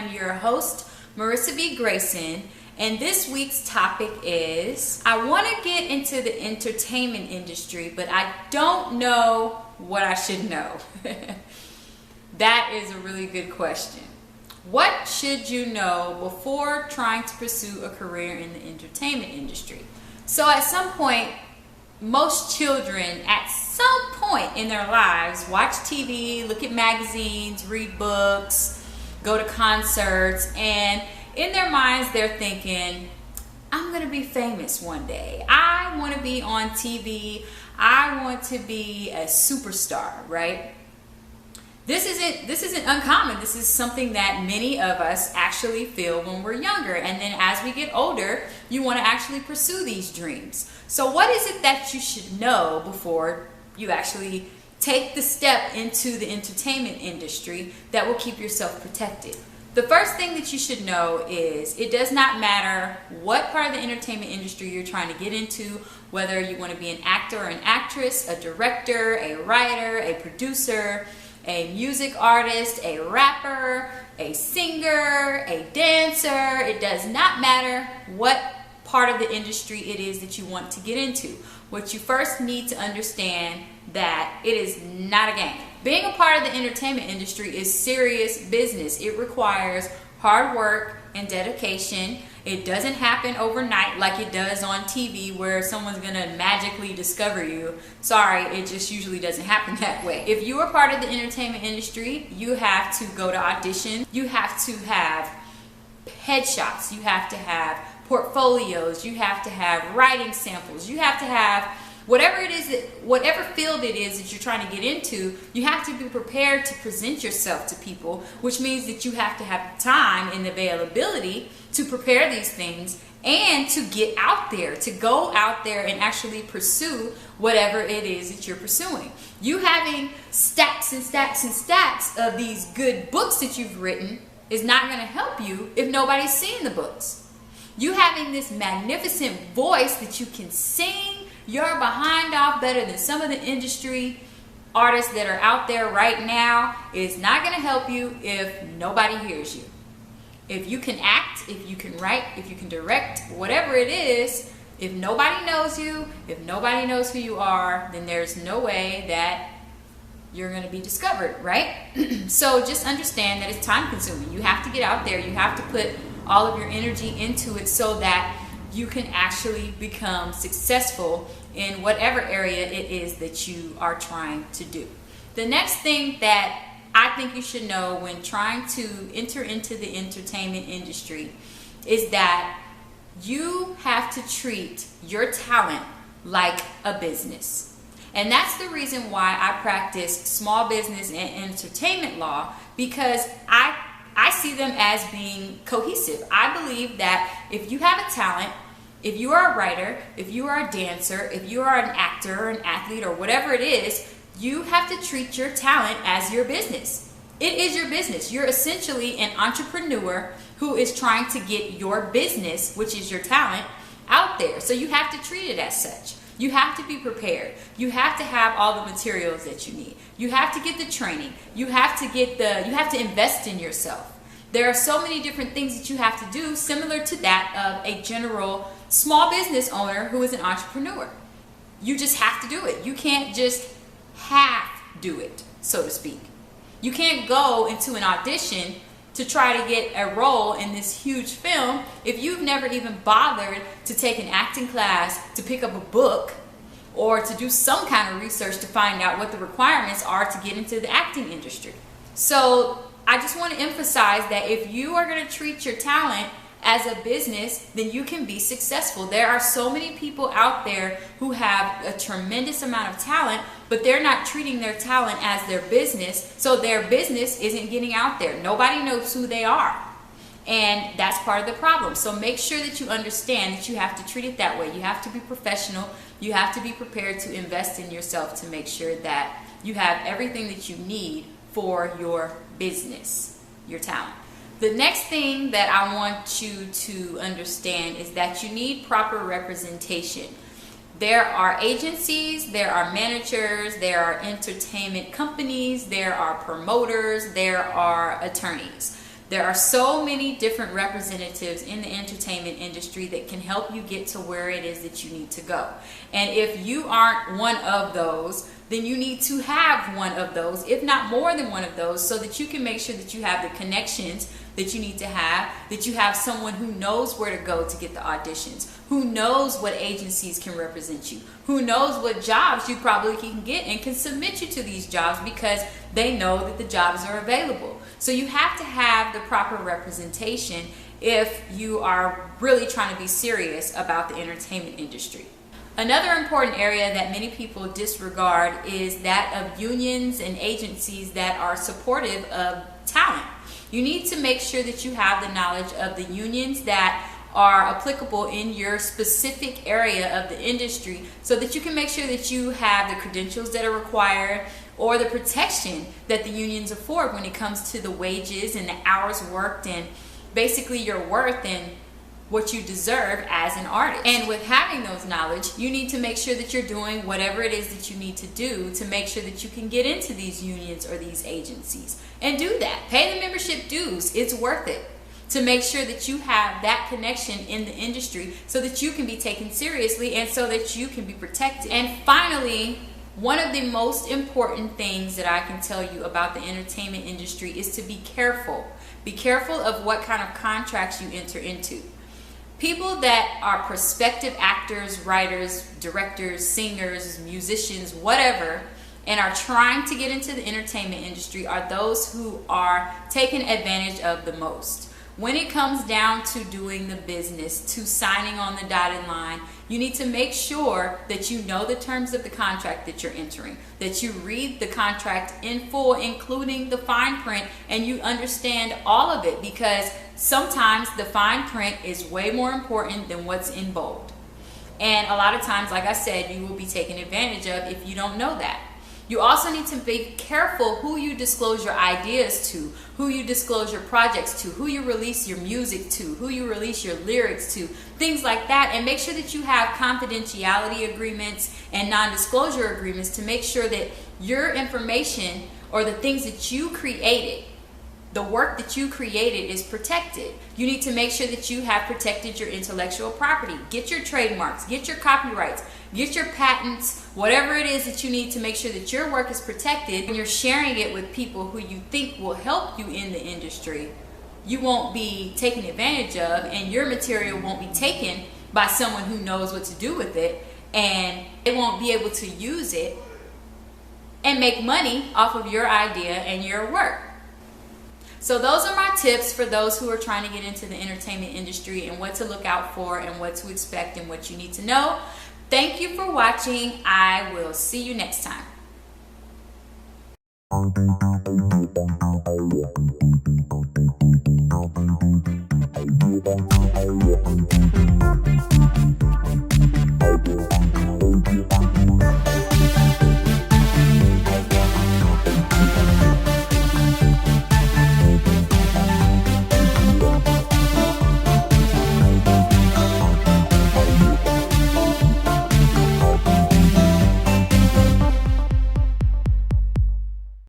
am your host, Merissa V. Grayson, and this week's topic is, I want to get into the entertainment industry, but I don't know what I should know. That is a really good question. What should you know before trying to pursue a career in the entertainment industry? So at some point, most children at some point in their lives watch TV, look at magazines, read books, go to concerts, and in their minds they're thinking, I'm going to be famous one day. I want to be on TV. I want to be a superstar, right? This isn't uncommon. This is something that many of us actually feel when we're younger. And then as we get older, you want to actually pursue these dreams. So what is it that you should know before you actually take the step into the entertainment industry that will keep yourself protected? The first thing that you should know is it does not matter what part of the entertainment industry you're trying to get into, whether you want to be an actor or an actress, a director, a writer, a producer, a music artist, a rapper, a singer, a dancer. It does not matter what part of the industry it is that you want to get into. What you first need to understand that it is not a game. Being a part of the entertainment industry is serious business. It requires hard work and dedication. It doesn't happen overnight like it does on TV where someone's gonna magically discover you. Sorry, it just usually doesn't happen that way. If you are part of the entertainment industry, you have to go to audition. You have to have headshots. You have to have portfolios. You have to have writing samples. You have to have whatever it is, whatever field it is that you're trying to get into, you have to be prepared to present yourself to people, which means that you have to have time and availability to prepare these things and to get out there, to go out there and actually pursue whatever it is that you're pursuing. You having stacks and stacks and stacks of these good books that you've written is not going to help you if nobody's seeing the books. You having this magnificent voice that you can sing you're behind off better than some of the industry artists that are out there right now is not going to help you if nobody hears you. If you can act, if you can write, if you can direct, whatever it is, if nobody knows you, if nobody knows who you are, then there's no way that you're going to be discovered, right? So just understand that it's time consuming. You have to get out there. You have to put all of your energy into it so that you can actually become successful in whatever area it is that you are trying to do. The next thing that I think you should know when trying to enter into the entertainment industry is that you have to treat your talent like a business. And that's the reason why I practice small business and entertainment law, because I see them as being cohesive. I believe that if you have a talent, if you are a writer, if you are a dancer, if you are an actor or an athlete or whatever it is, you have to treat your talent as your business. It is your business. You're essentially an entrepreneur who is trying to get your business, which is your talent, out there. So you have to treat it as such. You have to be prepared. You have to have all the materials that you need. You have to get the training. You have to invest in yourself. There are so many different things that you have to do, similar to that of a general small business owner who is an entrepreneur. You just have to do it. You can't just half do it, so to speak. You can't go into an audition to try to get a role in this huge film if you've never even bothered to take an acting class, to pick up a book, or to do some kind of research to find out what the requirements are to get into the acting industry. So I just want to emphasize that if you are going to treat your talent as a business, then you can be successful. There are so many people out there who have a tremendous amount of talent, but they're not treating their talent as their business, so their business isn't getting out there. Nobody knows who they are, and that's part of the problem. So make sure that you understand that you have to treat it that way. You have to be professional. You have to be prepared to invest in yourself to make sure that you have everything that you need for your business, your talent. The next thing that I want you to understand is that you need proper representation. There are agencies, there are managers, there are entertainment companies, there are promoters, there are attorneys. There are so many different representatives in the entertainment industry that can help you get to where it is that you need to go. And if you aren't one of those, then you need to have one of those, if not more than one of those, so that you can make sure that you have the connections that you need to have, that you have someone who knows where to go to get the auditions, who knows what agencies can represent you, who knows what jobs you probably can get and can submit you to these jobs because they know that the jobs are available. So you have to have the proper representation if you are really trying to be serious about the entertainment industry. Another important area that many people disregard is that of unions and agencies that are supportive of talent. You need to make sure that you have the knowledge of the unions that are applicable in your specific area of the industry so that you can make sure that you have the credentials that are required or the protection that the unions afford when it comes to the wages and the hours worked and basically your worth and what you deserve as an artist. And with having those knowledge, you need to make sure that you're doing whatever it is that you need to do to make sure that you can get into these unions or these agencies. And do that. Pay the membership dues. It's worth it to make sure that you have that connection in the industry so that you can be taken seriously and so that you can be protected. And finally, one of the most important things that I can tell you about the entertainment industry is to be careful. Be careful of what kind of contracts you enter into. People that are prospective actors, writers, directors, singers, musicians, whatever, and are trying to get into the entertainment industry are those who are taken advantage of the most. When it comes down to doing the business, to signing on the dotted line, you need to make sure that you know the terms of the contract that you're entering, that you read the contract in full, including the fine print, and you understand all of it, because sometimes the fine print is way more important than what's in bold. And a lot of times, like I said, you will be taken advantage of if you don't know that. You also need to be careful who you disclose your ideas to, who you disclose your projects to, who you release your music to, who you release your lyrics to, things like that. And make sure that you have confidentiality agreements and non-disclosure agreements to make sure that your information or the things that you created, the work that you created, is protected. You need to make sure that you have protected your intellectual property. Get your trademarks, get your copyrights, get your patents, whatever it is that you need to make sure that your work is protected. When you're sharing it with people who you think will help you in the industry, you won't be taken advantage of, and your material won't be taken by someone who knows what to do with it, and they won't be able to use it and make money off of your idea and your work. So those are my tips for those who are trying to get into the entertainment industry and what to look out for and what to expect and what you need to know. Thank you for watching. I will see you next time.